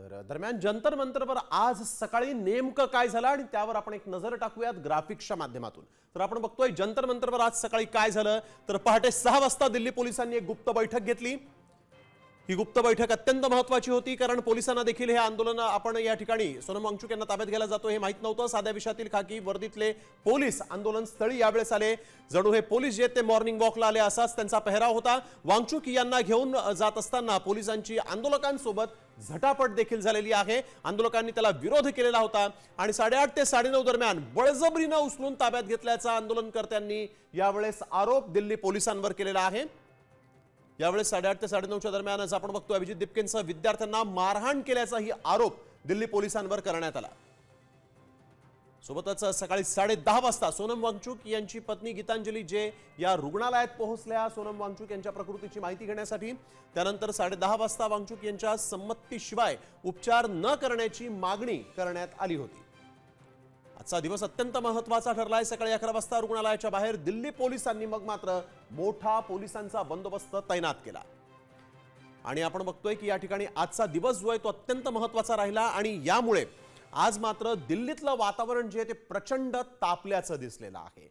तर दरम्यान जंतर मंतरवर आज सकाळी नेमकं काय झालं आणि त्यावर आपण एक नजर टाकूयात ग्राफिक्सच्या माध्यमातून। तर आपण बघतोय जंतर मंतरवर आज सकाळी काय झालं। तर पहाटे 6 वाजता दिल्ली पोलिसांनी एक गुप्त बैठक घेतली। ही गुप्त बैठक अत्यंत महत्त्वाची होती, कारण पोलिसांना देखील हे आंदोलन आपण या ठिकाणी सोनम वांगचुक यांना ताब्यात घ्यायला जातो हे माहित नव्हतं। साध्या विषयातील खाकी वर्दीतले पोलीस आंदोलन स्थळी यावेळेस आले। जणू हे पोलीस जे ते मॉर्निंग वॉकला आले असाच त्यांचा पेहराव होता। वांगचुक यांना घेऊन जात असताना पोलिसांची आंदोलकांसोबत झटापट देखील झालेली आहे। आंदोलकांनी त्याला विरोध केलेला होता आणि 8:30 ते 9:30 दरम्यान बळजबरीने उचलून ताब्यात घेतल्याचा आंदोलनकर्त्यांनी यावेळेस आरोप दिल्ली पोलिसांवर केलेला आहे। यावेळेस 8:30 ते 9:30 दरम्यान आपण बघतो अभिजित दीपकेंसह विद्यार्थ्यांना मारहाण केल्याचाही आरोप दिल्ली पोलिसांवर करण्यात आला। सोबतच सकाळी 10:30 वाजता सोनम वांगचुक यांची पत्नी गीतांजली जे या रुग्णालयात पोहोचल्या सोनम वांगचुक यांच्या प्रकृतीची माहिती घेण्यासाठी। त्यानंतर 10:30 वाजता वांगचुक यांच्या संमतीशिवाय उपचार न करण्याची मागणी करण्यात आली होती। आजचा दिवस अत्यंत महत्त्वाचा ठरलाय। सकाळी 11 वाजता रुग्णालयाच्या बाहेर दिल्ली पोलिसांनी मग मात्र मोठा पोलिसांचा बंदोबस्त तैनात केला आणि आपण बघतोय की या ठिकाणी आजचा दिवस जो आहे तो अत्यंत महत्त्वाचा राहिला आणि यामुळे आज मात्र दिल्लीतलं वातावरण जे ते प्रचंड तापल्याचं दिसलेलं आहे।